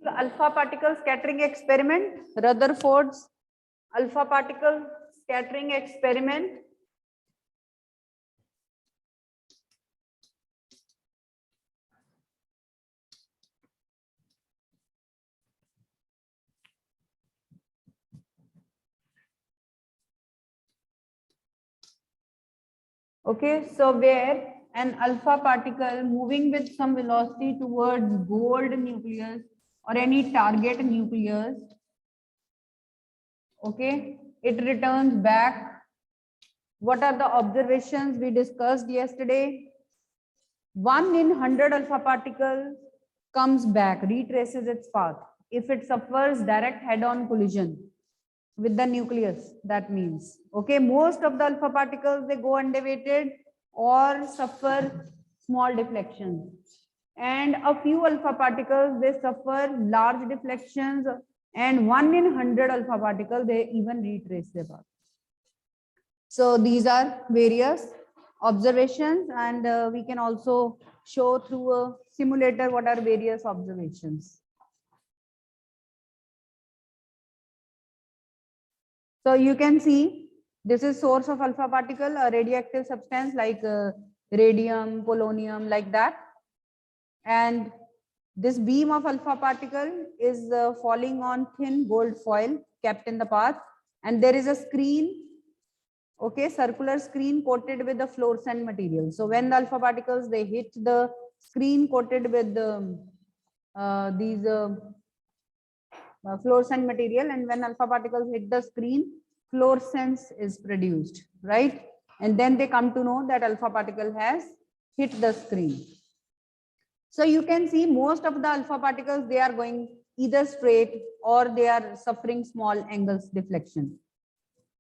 The alpha particle scattering experiment, Rutherford's alpha particle scattering experiment. Okay, so where an alpha particle moving with some velocity towards gold nucleus or any target nucleus, okay, it returns back. What are the observations we discussed yesterday? 1 in 100 alpha particles comes back, retraces its path. If it suffers direct head-on collision with the nucleus, that means, okay, most of the alpha particles, they go underweighted or suffer small deflections. And a few alpha particles, they suffer large deflections, and 1 in 100 alpha particles, they even retrace their path. So these are various observations, and we can also show through a simulator what are various observations. So you can see this is source of alpha particle, a radioactive substance like radium, polonium, like that. And this beam of alpha particle is falling on thin gold foil kept in the path, and there is a screen, okay, circular screen coated with the fluorescent material. So when the alpha particles, they hit the screen coated with these fluorescent material, and when alpha particles hit the screen, fluorescence is produced, right? And then they come to know that alpha particle has hit the screen. So you can see most of the alpha particles, they are going either straight or they are suffering small angles deflection.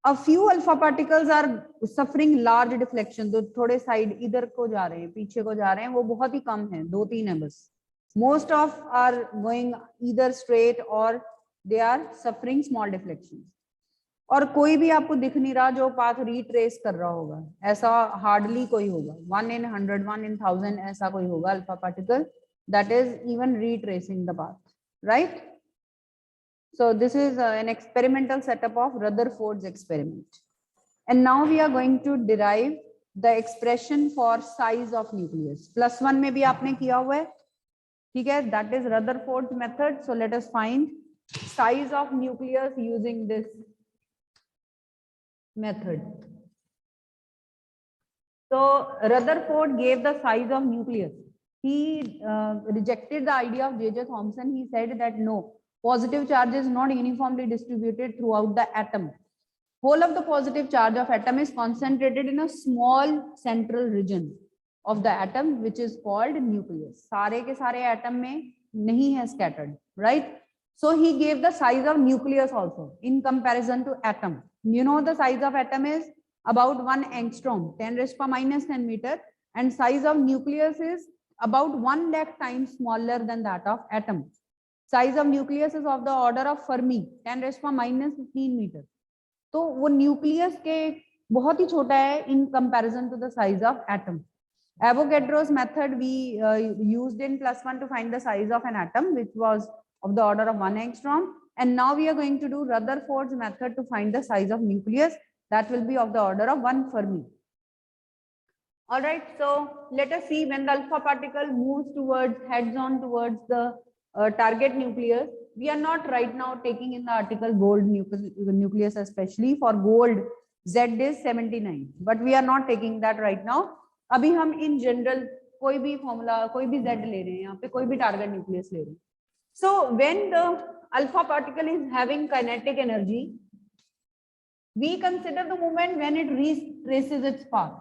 A few alpha particles are suffering large deflection, जो थोड़े side इधर को जा रहे हैं, पीछे को जा रहे हैं, वो बहुत ही कम है, 2-3 है बस. Most of are going either straight or they are suffering small deflections. और कोई भी आपको दिख नहीं रहा जो पाथ रीट्रेस कर रहा होगा, ऐसा हार्डली कोई होगा. 1 in 100, 1 in 1000 ऐसा कोई होगा alpha particle that is even retracing the path, right? So this is an experimental setup of Rutherford's experiment. And now we are going to derive the expression for size of nucleus. +1 में भी आपने किया हुआ है, ठीक है? That is Rutherford's method. So let us find size of nucleus using this method. So Rutherford gave the size of nucleus. He rejected the idea of J.J. Thomson. He said that no, positive charge is not uniformly distributed throughout the atom. Whole of the positive charge of atom is concentrated in a small central region of the atom, which is called nucleus. सारे के सारे atom में नहीं है scattered, right? So he gave the size of nucleus also in comparison to atom. You know the size of atom is about 1 angstrom, 10⁻⁻10 meter, and size of nucleus is about 1 lakh times smaller than that of atom. Size of nucleus is of the order of Fermi, 10⁻⁻15 meter. तो वो nucleus के बहुत ही छोटा है in comparison to the size of atom. Avogadro's method we used in +1 to find the size of an atom, which was of the order of 1 angstrom. And now we are going to do Rutherford's method to find the size of nucleus. That will be of the order of 1 Fermi. All right, so let us see when the alpha particle moves towards, heads on towards the target nucleus. We are not right now taking in the article gold nucleus, especially for gold Z is 79, but we are not taking that right now. अभी हम in general कोई भी formula, कोई भी Z ले रहे हैं, यहाँ पे कोई भी target nucleus ले रहे हैं. So when the alpha particle is having kinetic energy, we consider the moment when it retraces its path.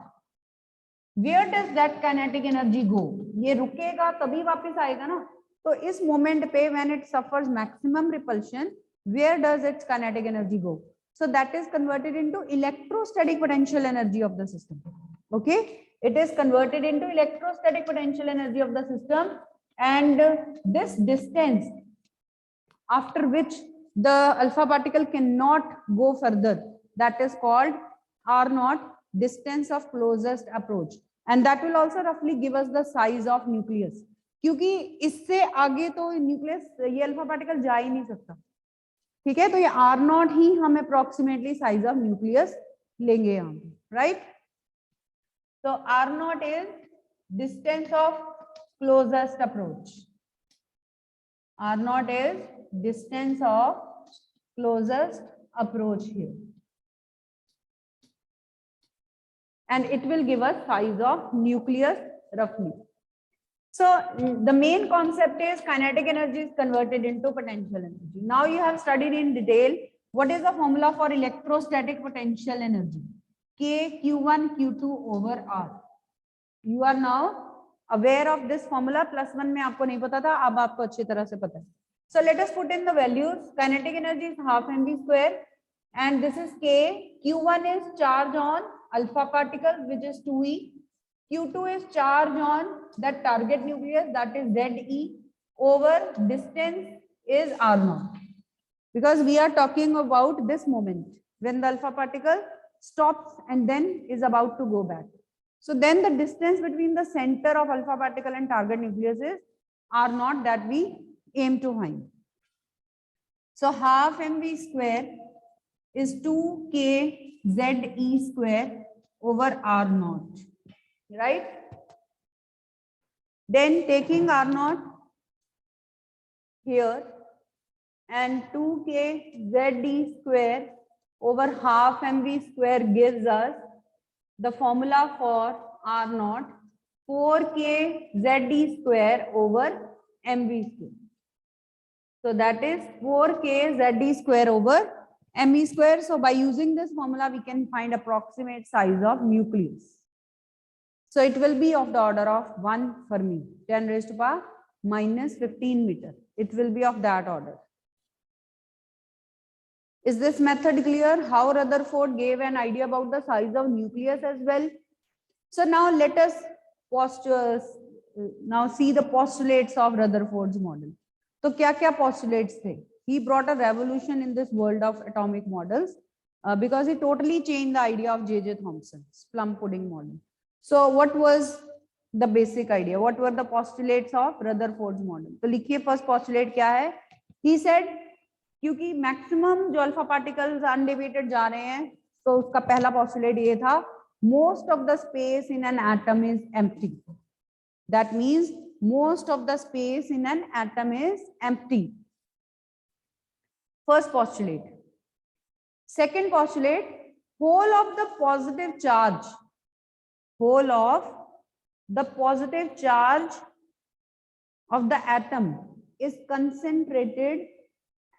Where does that kinetic energy go? ये रुकेगा तभी वापस आएगा ना. तो इस moment पे when it suffers maximum repulsion, where does its kinetic energy go? So that is converted into electrostatic potential energy of the system. Okay, it is converted into electrostatic potential energy of the system, and this distance after which the alpha particle cannot go further, that is called R0, distance of closest approach, and that will also roughly give us the size of nucleus. क्योंकि इससे आगे तो nucleus ये alpha particle जा ही नहीं सकता, ठीक है। तो ये आर नॉट ही हम अप्रोक्सीमेटली साइज ऑफ न्यूक्लियस लेंगे यहाँ पे, राइट। तो r naught is distance of closest approach, r naught is distance of closest approach here, and it will give us size of nucleus roughly. So the main concept is kinetic energy is converted into potential energy. Now you have studied in detail what is the formula for electrostatic potential energy, K Q1 Q2 over R. You are now aware of this formula. +1 में आपको नहीं पता था, अब आपको अच्छी तरह से पता है. So let us put in the values. Kinetic energy is half mv square, and this is K. Q1 is charge on alpha particle, which is 2e. Q2 is charge on that target nucleus, that is Ze, over distance is r0, because we are talking about this moment when the alpha particle stops and then is about to go back. So then the distance between the center of alpha particle and target nucleus is r0 that we aim to find. So half mv square is 2k Ze square over r0, right? Then taking r0 here and 2k Ze square over half mv square gives us the formula for r0, 4k Ze square over mv square. So that is 4k Ze square over me square. So by using this formula, we can find approximate size of nucleus. So it will be of the order of 1 Fermi, 10 raised to power minus 15 meter. It will be of that order. Is this method clear? How Rutherford gave an idea about the size of nucleus as well. So now let us see the postulates of Rutherford's model. तो क्या क्या postulates थे? He brought a revolution in this world of atomic models because he totally changed the idea of J.J. Thomson's plum pudding model. So what was the basic idea? What were the postulates of Rutherford's model? तो लिखिए first postulate क्या है? He said क्योंकि maximum जो alpha particles undeviated जा रहे हैं, तो उसका पहला postulate ये था, most of the space in an atom is empty. That means most of the space in an atom is empty. First postulate. Second postulate, whole of the positive charge of the atom is concentrated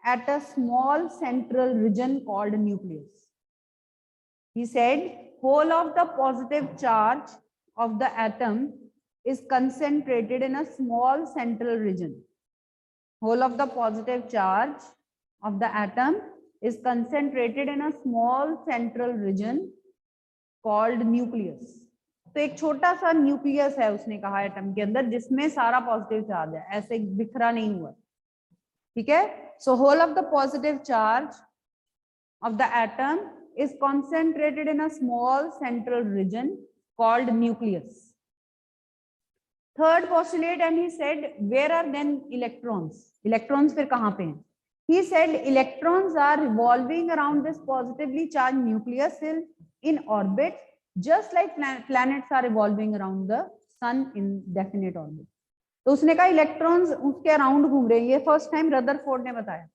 at a small central region called nucleus. He said whole of the positive charge of the atom is concentrated in a small central region. Whole of the positive charge of the atom is concentrated in a small central region called nucleus. तो एक छोटा सा nucleus है उसने कहा atom के अंदर जिसमें सारा पॉजिटिव चार्ज है, ऐसे बिखरा नहीं हुआ, ठीक है. So whole of the positive charge of the atom is concentrated in a small central region called nucleus. Third postulate, and he said where are then electrons? Electrons फिर कहाँ पे हैं? He said electrons are revolving around this positively charged nucleus in orbit, just like planets are revolving around the sun in definite orbit. तो उसने कहा electrons उसके around घूम रहे हैं. ये फर्स्ट टाइम रदरफोर्ड ने बताया,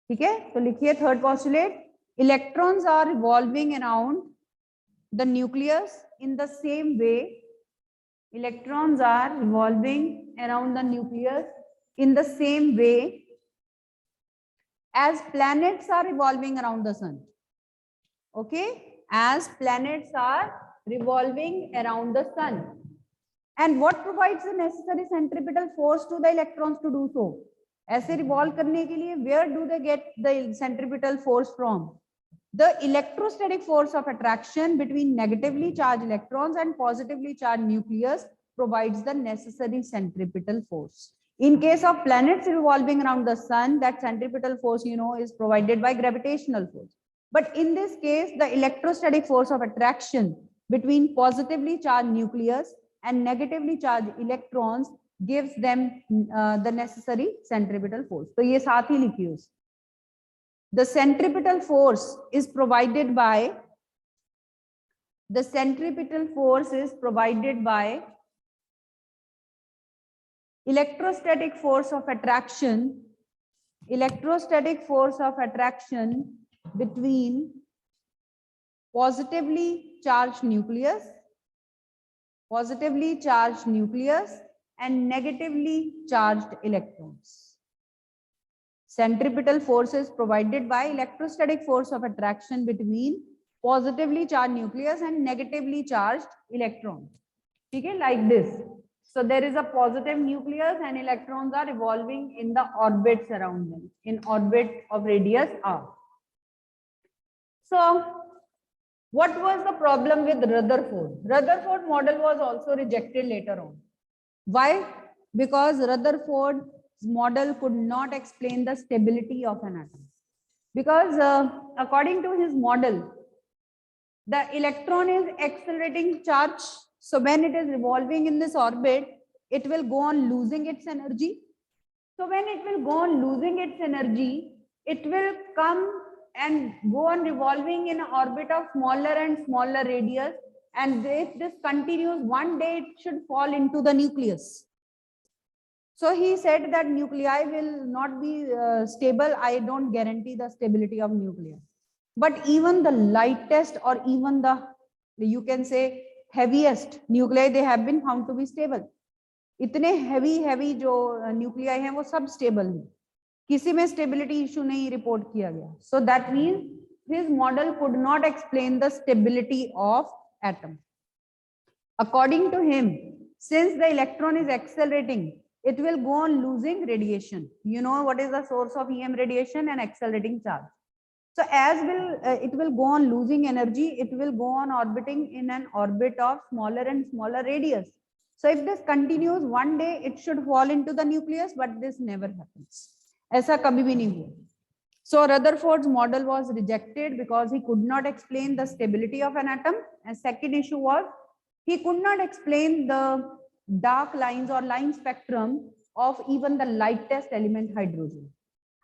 ठीक है. तो लिखिए third postulate, electrons are revolving around the nucleus in the same way. Electrons are revolving around the nucleus in the same way as planets are revolving around the sun. Okay, as planets are revolving around the sun. And what provides the necessary centripetal force to the electrons to do so? ऐसे revolve करने के लिए where do they get the centripetal force from? The electrostatic force of attraction between negatively charged electrons and positively charged nucleus provides the necessary centripetal force. In case of planets revolving around the sun, that centripetal force, you know, is provided by gravitational force. But in this case, the electrostatic force of attraction between positively charged nucleus and negatively charged electrons gives them the necessary centripetal force. तो ये साथ ही लिखिए उस. The centripetal force is provided by electrostatic force of attraction between positively charged nucleus and negatively charged electrons. Centripetal force is provided by electrostatic force of attraction between positively charged nucleus and negatively charged electrons. Okay, like this. So there is a positive nucleus and electrons are revolving in the orbits around them, in orbit of radius r. So what was the problem with Rutherford? Rutherford model was also rejected later on. Why? Because Rutherford's model could not explain the stability of an atom. Because according to his model, the electron is accelerating charge. So when it is revolving in this orbit, it will go on losing its energy. So when it will go on losing its energy, it will come and go on revolving in an orbit of smaller and smaller radius. And if this continues, one day it should fall into the nucleus. So he said that nuclei will not be stable. I don't guarantee the stability of nuclei. But even the lightest or even the, you can say, heaviest nuclei, they have been found to be stable. इतने heavy जो nuclei हैं वो सब stable हैं. किसी में stability issue नहीं report किया गया. So that means his model could not explain the stability of atom. According to him, since the electron is accelerating, it will go on losing radiation. You know what is the source of EM radiation? And accelerating charge. So as it will go on losing energy, it will go on orbiting in an orbit of smaller and smaller radius. So if this continues, one day it should fall into the nucleus, but this never happens. ऐसा कभी भी नहीं हुआ. So Rutherford's model was rejected because he could not explain the stability of an atom. And second issue was he could not explain the dark lines or line spectrum of even the lightest element, hydrogen.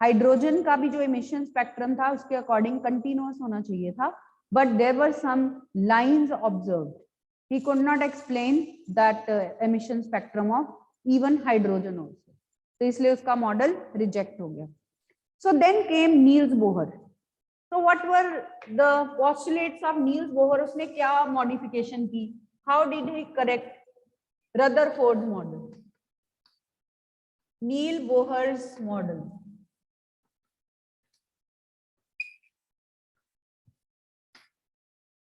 Hydrogen का भी जो emission spectrum था उसके according continuous होना चाहिए था, but there were some lines observed. He could not explain that emission spectrum of even hydrogen also. तो इसलिए उसका मॉडल रिजेक्ट हो गया. So then came Niels Bohr. So what were the postulates of Niels Bohr? उसने क्या modification की? How did he correct Rutherford model? Niels Bohr's model.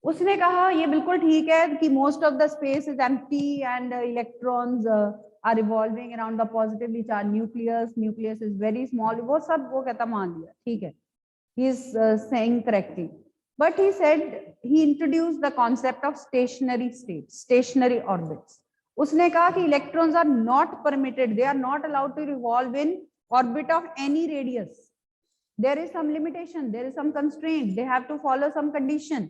उसने कहा ये बिल्कुल ठीक है कि most of the space is empty and electrons are revolving around the positively charge nucleus. Nucleus is very small. वो सब वो कहता मान लिया, ठीक है. He is saying correctly. But he said he introduced the concept of stationary state, stationary orbits. उसने कहा कि electrons are not permitted, they are not allowed to revolve in orbit of any radius. There is some limitation, there is some constraint, they have to follow some condition.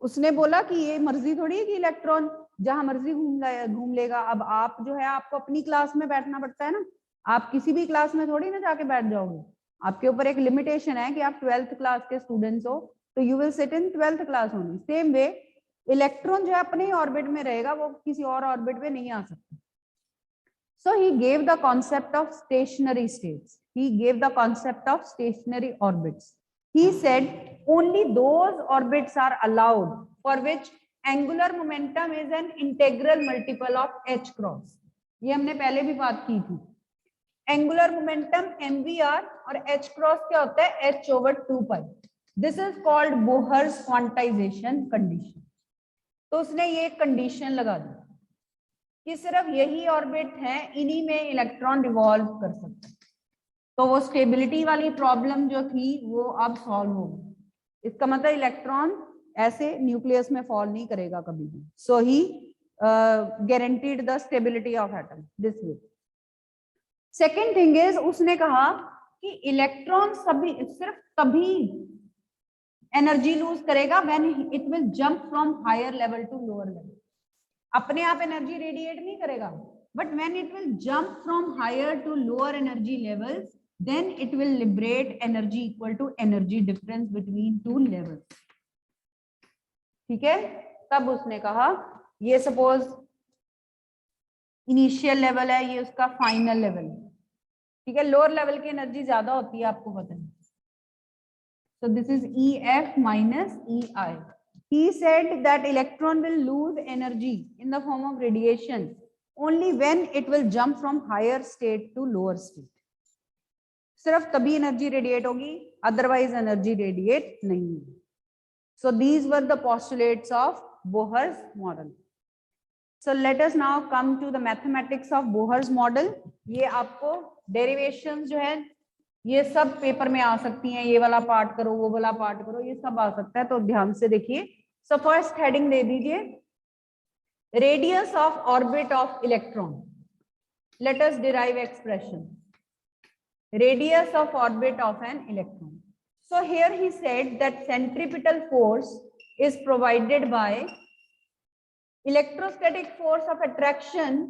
उसने बोला कि ये मर्जी थोड़ी है कि इलेक्ट्रॉन जहां मर्जी घूम लेगा. अब आप जो है आपको अपनी क्लास में बैठना पड़ता है ना. आप किसी भी क्लास में थोड़ी ना जाके बैठ जाओगे. आपके ऊपर एक लिमिटेशन है कि आप 12th क्लास के स्टूडेंट्स हो, तो you will sit in 12th class only. Same way electron जो है अपने ही ऑर्बिट में रहेगा, वो किसी और ऑर्बिट में नहीं आ सकता. So he gave the concept of stationary states. He gave the concept of stationary orbits. He said only those orbits are allowed for which angular momentum is an integral multiple of h cross. ये हमने पहले भी बात की थी. Angular momentum mvr और h cross क्या होता है? h over 2 pi. This is called Bohr's quantization condition. तो उसने ये कंडीशन लगा दी कि सिर्फ यही ऑर्बिट है, इन्हीं में इलेक्ट्रॉन रिवॉल्व कर सकते हैं. तो वो स्टेबिलिटी वाली प्रॉब्लम जो थी वो अब सॉल्व हो गई. इसका मतलब इलेक्ट्रॉन ऐसे न्यूक्लियस में फॉल नहीं करेगा कभी भी. So he guaranteed the stability of atom this way. Second thing is उसने कहा कि इलेक्ट्रॉन सिर्फ तभी एनर्जी लूज करेगा when it will jump from higher level to lower level. अपने आप एनर्जी रेडिएट नहीं करेगा. but when it will jump from higher to lower energy levels, then it will liberate energy equal to energy difference between two levels. ठीक है, तब उसने कहा ये सपोज इनिशियल लेवल है, ये उसका फाइनल लेवल है, ठीक है, लोअर लेवल की एनर्जी ज्यादा होती है, आपको पता है. So this is EF minus EI. He said that electron will lose energy in the form of radiation only when it will jump from higher state to lower state. सिर्फ तभी energy radiate होगी, otherwise energy radiate नहीं होगी. So these were the postulates of Bohr's model. So let us now come to the mathematics of Bohr's model. ये आपको derivations जो है ये सब पेपर में आ सकती हैं, ये वाला पार्ट करो, वो वाला पार्ट करो, ये सब आ सकता है, तो ध्यान से देखिए. सो फर्स्ट हेडिंग दे दीजिए, radius of orbit of electron. Let us derive expression, radius of orbit of an electron. So here he said that centripetal force is provided by electrostatic force of attraction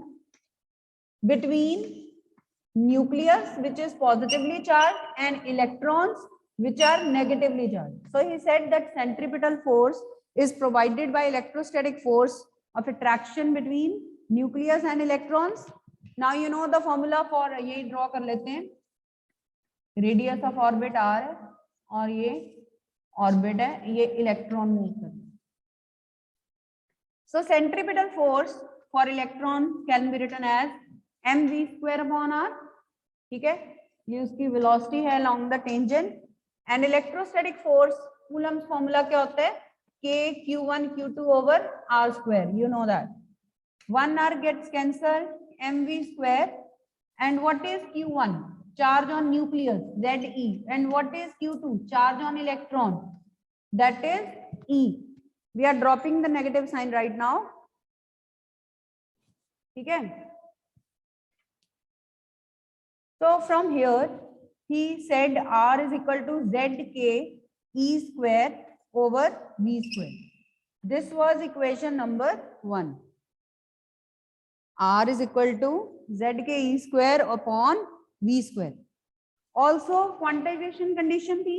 between nucleus which is positively charged and electrons which are negatively charged. So he said that centripetal force is provided by electrostatic force of attraction between nucleus and electrons. Now you know the formula for, ये draw कर लेते हैं, radius of orbit r है और ये orbit है, ये electron move कर. So centripetal force for electron can be written as mv square upon r. ठीक है, ये उसकी वेलोसिटी है along the tangent. And electrostatic force, Coulomb's formula क्या होता है, k q1 q2 over r square, you know that. 1r gets cancelled, mv square. And what is q1? Charge on nucleus, Ze. And what is q2? Charge on electron, that is E. We are dropping the negative sign right now. ठीक है. So from here he said r is equal to zk E square over V square. This was equation number 1. R is equal to zk E square upon V square. Also quantization condition थी,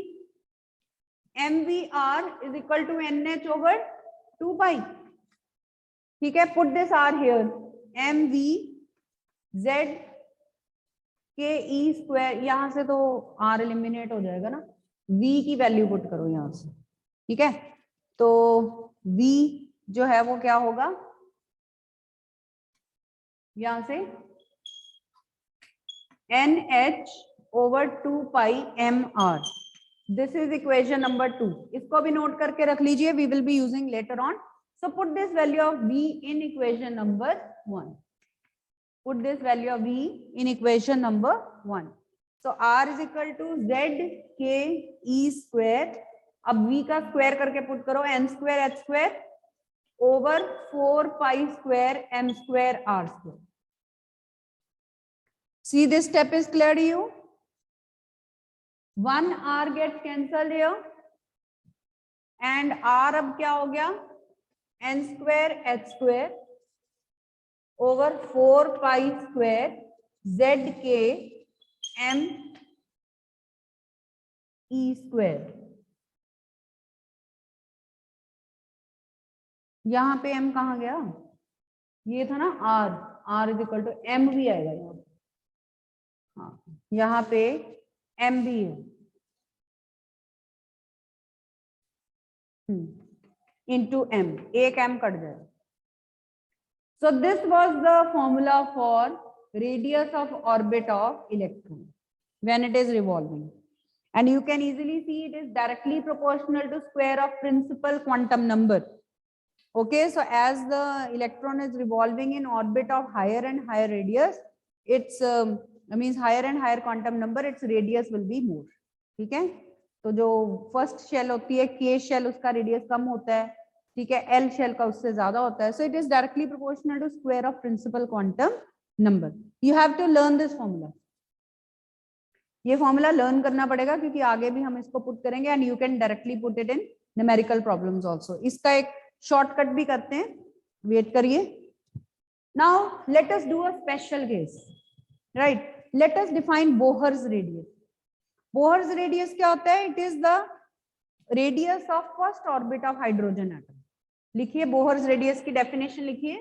mvr is equal to nh over 2 pi. ठीक है, put this r here, mv z के E square, यहां से तो are eliminate हो जाएगा ना, v की वैल्यू पुट करो यहां से. ठीक है, तो v जो है वो क्या होगा, यहां से nh over 2 pi mr. This is equation number 2. इसको भी नोट करके रख लीजिए, we will be using later on. So put this value of v in equation number 1. Put this value of v in equation number 1. So r is equal to z k e square. अब v का square करके put करो, n square h square over 4 pi square m square r square. See, this step is clear to you. 1 r gets cancelled here and r अब क्या हो गया, n square h square over 4 pi square zk m e square. यहां पे m कहां गया, ये था ना r is equal to m भी आएगा यहाँ. हाँ, यहाँ पे m भी है, into m, एक m कट जाएगा. So this was the formula for radius of orbit of electron when it is revolving, and you can easily see it is directly proportional to square of principal quantum number. Okay, so as the electron is revolving in orbit of higher and higher radius, its means higher and higher quantum number, its radius will be more. ठीक है, तो जो first shell होती है k shell, उसका radius कम होता है. ठीक है, एल शेल का उससे ज्यादा होता है. So it is directly proportional to square of principal quantum number. You have to learn this formula. ये फॉर्मूला लर्न करना पड़ेगा क्योंकि आगे भी हम इसको पुट करेंगे and you can directly put it in numerical problems also. इसका एक शॉर्टकट भी करते हैं, वेट करिए. Now let us do a special case, right? Let us define Bohr's radius. Bohr's radius क्या होता है? It is the radius of first orbit of hydrogen atom. लिखिए Bohr's radius की definition लिखिए.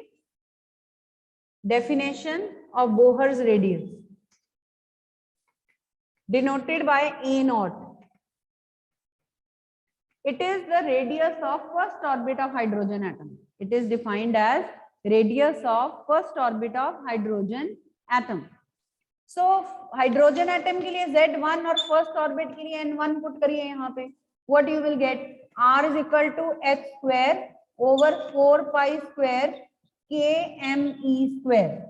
Definition of Bohr's radius denoted by A naught. It is the radius of first orbit of hydrogen atom. It is defined as radius of first orbit of hydrogen atom. So hydrogen atom के लिए Z1 और first orbit के लिए N1 put करिए यहाँ पे. What you will get? R is equal to h square over 4 pi square kme square.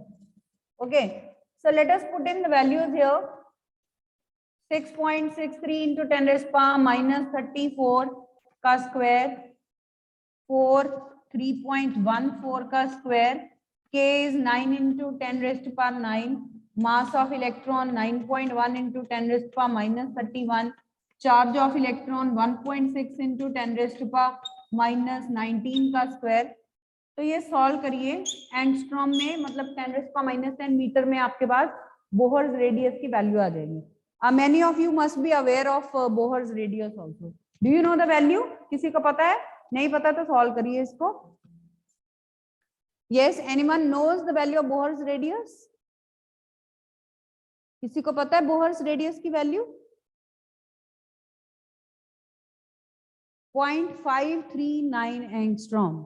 Okay. So let us put in the values here. 6.63 into 10 raised to power minus 34 का square, 3.14 का square, k is 9 into 10 raised to power 9, mass of electron 9.1 into 10 raised to power minus 31, charge of electron 1.6 into 10 raised to power minus 19 का square. तो ये solve करिए angstrom में, मतलब 10 raised to power minus 10 metre में आपके पास Bohr's radius की value आ जाएगी. Many of you must be aware of Bohr's radius also. Do you know the value? किसी को पता है? नहीं पता तो सॉल्व करिए इसको. Yes, anyone knows the value of Bohr's radius? किसी को पता है Bohr's radius की वैल्यू? 0.539 एंगस्ट्रॉम,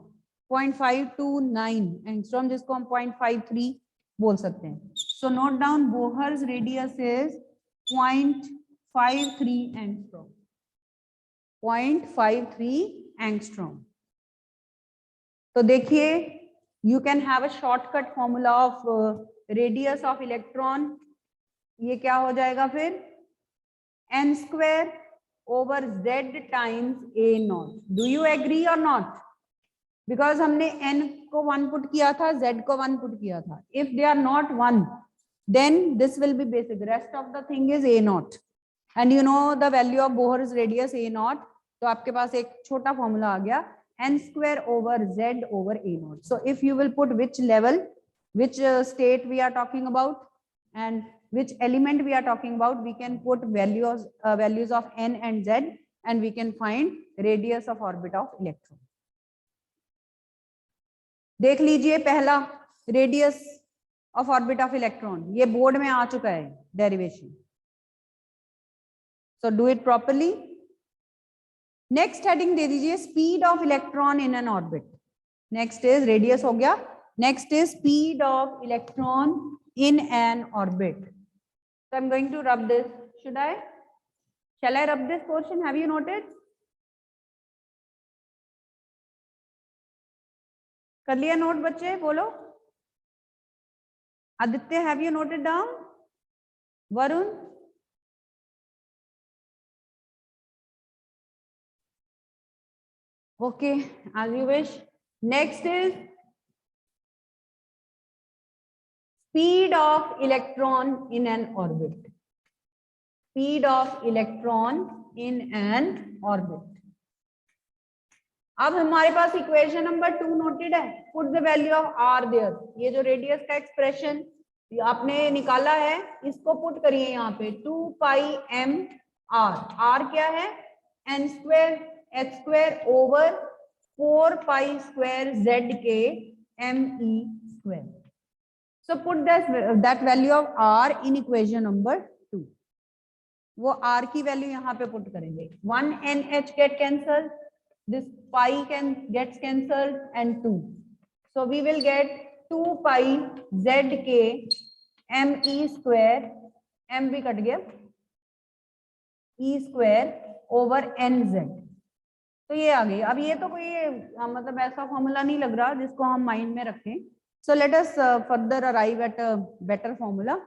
0.529 एंगस्ट्रॉम, जिसको हम 0.53 बोल सकते हैं. So note down Bohr's radius is 0.53 angstrom. 0.53 angstrom. तो देखिए, you can have a shortcut formula of radius of electron. ये क्या हो जाएगा फिर? n square over z times a naught. Do you agree or not? Because हमने n को 1 put किया था, z को 1 put किया था. If they are not 1, then this will be basic. Rest of the thing is a naught, and you know the value of Bohr's radius a naught. तो आपके पास एक छोटा फॉर्मूला आ गया, n square over z over a naught. So if you will put which level, which state we are talking about, and which element we are talking about, we can put values of n and z, and we can find radius of orbit of electron. देख लीजिए पहला radius of orbit of electron, ये board में आ चुका है derivation. So do it properly. Next heading दे दीजिए speed of electron in an orbit. Next is radius हो गया. Next is speed of electron in an orbit. So I'm going to rub this. Should I? Shall I rub this portion? Have you noted? कर लिया note बच्चे? बोलो. Aditya, have you noted down? Varun? Okay, as you wish. Next is speed of electron in an orbit. Speed of electron in an orbit. अब हमारे पास equation number 2 noted है. Put the value of r there. ये जो radius का expression आपने निकाला है, इसको पुट करिए यहाँ पे. 2 पाई m r. r क्या है? n square h square over 4 pi square z के m e square. So put that value of r in equation number 2. वो r की वैल्यू यहाँ पे पुट करेंगे. 1 nh get cancel, this pi gets cancelled, and 2. So we will get 2 pi zk m e square, m भी cut गया, e square over nz. तो ये आ गई. अब ये तो कोई मतलब ऐसा फॉर्मूला नहीं लग रहा जिसको हम माइंड में रखें. So let us further arrive at a better formula.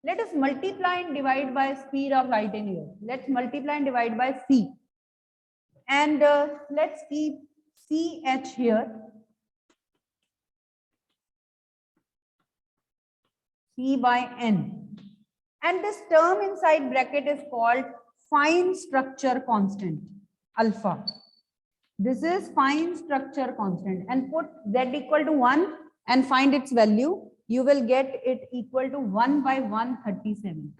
Let us multiply and divide by speed of light in air. Let's multiply and divide by c. And let's keep ch here. C by n. And this term inside bracket is called fine structure constant, alpha. This is fine structure constant. And put z equal to 1 and find its value, you will get it equal to 1/137.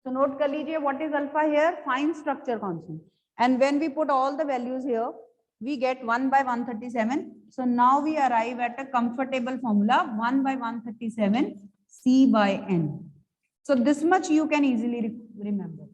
So note kar lijiye, what is alpha here? Fine structure constant. And when we put all the values here, we get 1/137. So now we arrive at a comfortable formula, 1/137 C/n. So this much you can easily remember.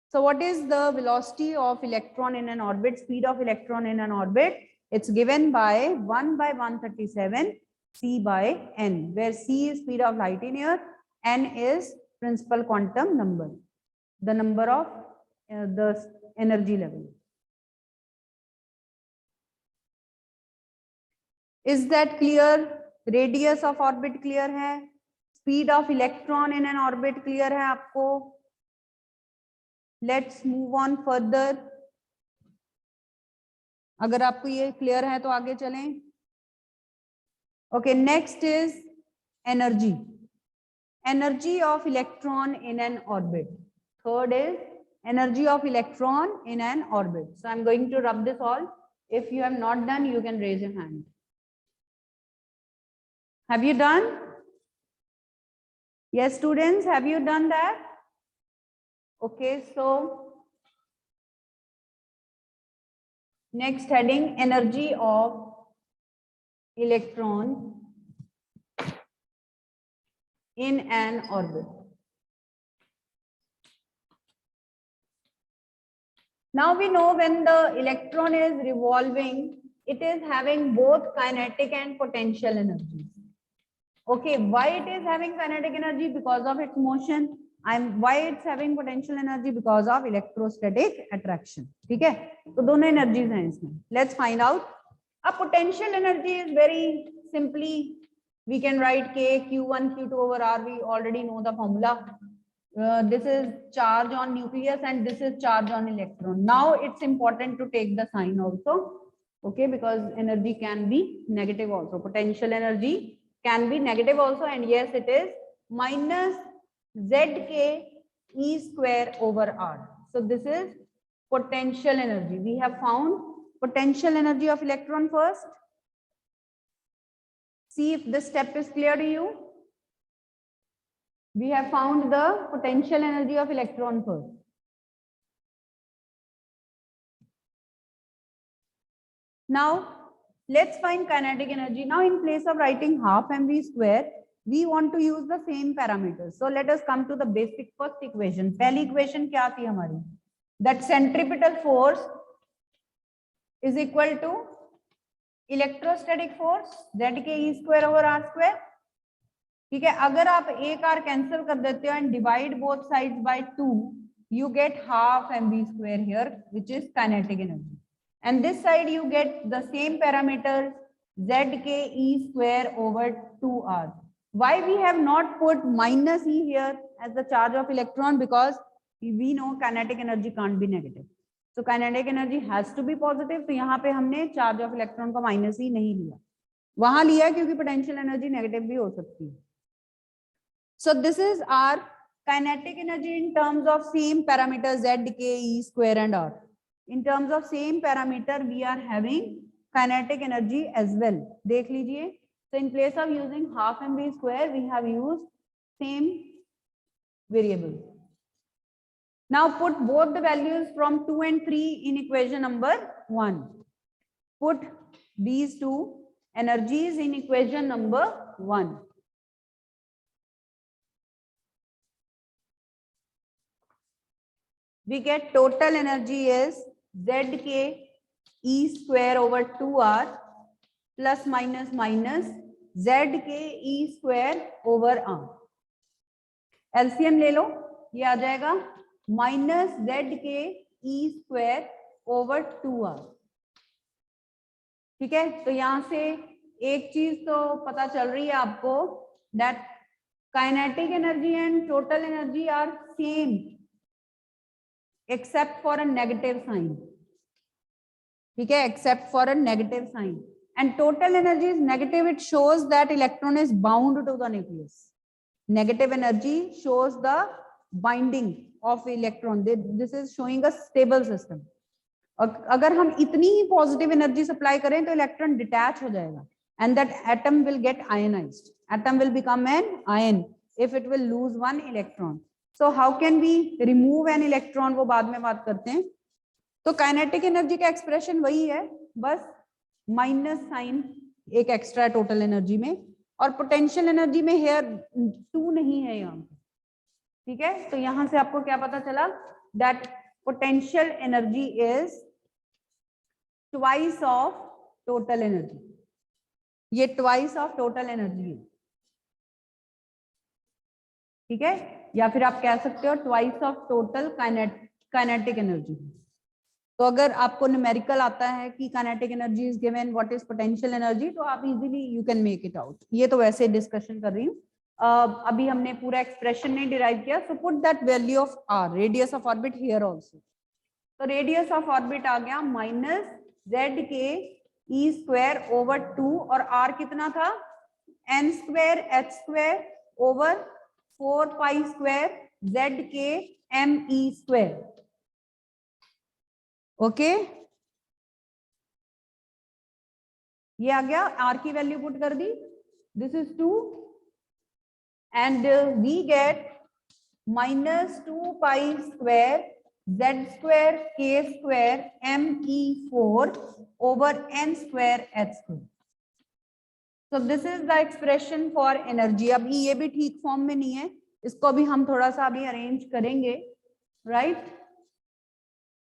So what is the velocity of electron in an orbit, speed of electron in an orbit? It's given by 1/137 C/n, where C is speed of light in air, n is principal quantum number, the number of the energy level. Is that clear? Radius of orbit clear है? Speed of electron in an orbit clear है आपको? Let's move on further. अगर आपको ये clear है तो आगे चलें. Okay, next is energy. Energy of electron in an orbit. Third is energy of electron in an orbit. So I'm going to rub this all. If you have not done, you can raise your hand. Have you done? Yes, students, have you done that? Okay, so next heading, energy of electron in an orbit. Now we know when the electron is revolving, it is having both kinetic and potential energies. Okay, why it is having kinetic energy? Because of its motion. Why it's having potential energy? Because of electrostatic attraction. ठीक है, तो दोनों energies हैं इसमें. Let's find out. A potential energy is very simply, we can write K Q1 Q2 over R. We already know the formula. This is charge on nucleus and this is charge on electron. Now it's important to take the sign also, okay, because energy can be negative also. Potential energy can be negative also, and yes, it is minus ZK E square over R. So this is potential energy. We have found potential energy of electron first. See if this step is clear to you. We have found the potential energy of electron first. Now let's find kinetic energy. Now in place of writing half mv square, we want to use the same parameters. So let us come to the basic first equation. पहली equation क्या थी हमारी? That centripetal force is equal to electrostatic force ZK E square over R square. ठीक है, अगर आप एक R cancel कर देते हो and divide both sides by 2, you get half mv square here, which is kinetic energy. And this side you get the same parameters ZK E square over 2R. Why we have not put minus E here as the charge of electron? Because we know kinetic energy can't be negative. So kinetic energy has to be positive. तो यहाँ पे हमने charge of electron का minus E नहीं लिया, वहां लिया क्योंकि potential energy negative भी हो सकती है. So this is our kinetic energy in terms of same parameters ZK E square and R. In terms of same parameter, we are having kinetic energy as well. देख लीजिए. So in place of using half mv square, we have used same variable. Now put both the values from 2 and 3 in equation number 1. Put these two energies in equation number 1. We get total energy is ZK E square over 2R plus minus minus ZK E square over R. LCM ले लो, ये आ जाएगा minus ZK E square over 2R. ठीक है, तो यहां से एक चीज तो पता चल रही है आपको, that kinetic energy and total energy are same except for a negative sign. ठीक है, except for a negative sign. And total energy is negative. It shows that electron is bound to the nucleus. Negative energy shows the binding of electron. This is showing a stable system. अगर हम इतनी ही positive energy supply करें तो electron detach हो जाएगा, and that atom will get ionized. Atom will become an ion if it will lose one electron. So how can we remove an electron, वो बाद में बात करते हैं. तो काइनेटिक एनर्जी का एक्सप्रेशन वही है, बस माइनस साइन एक एक्स्ट्रा टोटल एनर्जी में, और पोटेंशियल एनर्जी में हेयर 2 नहीं है यहाँ पे. ठीक है, तो यहां से आपको क्या पता चला, that potential energy is twice of total energy. ये ट्वाइस ऑफ टोटल एनर्जी है. ठीक है, या फिर आप कह सकते हो twice of total kinetic energy. तो अगर आपको न्यूमेरिकल आता है कि kinetic energy is given, what is potential energy, तो आप easily you can make it out. ये तो वैसे डिस्कशन कर रही हूँ, अभी हमने पूरा एक्सप्रेशन नहीं डिराइव किया. So put that value of R, radius of orbit here also. तो रेडियस ऑफ ऑर्बिट आ गया माइनस जेड के ई स्क्वायर ओवर 2, और आर कितना था, N square H square over 4 pi square Z K M E square. Okay, ये आ गया, आर की वैल्यू पुट कर दी, this is 2, and we get minus 2 pi square Z square K square M E 4 over N square H square. So this is the expression for energy. अभी ये भी ठीक फॉर्म में नहीं है, इसको भी हम थोड़ा सा अभी अरेंज करेंगे, राइट?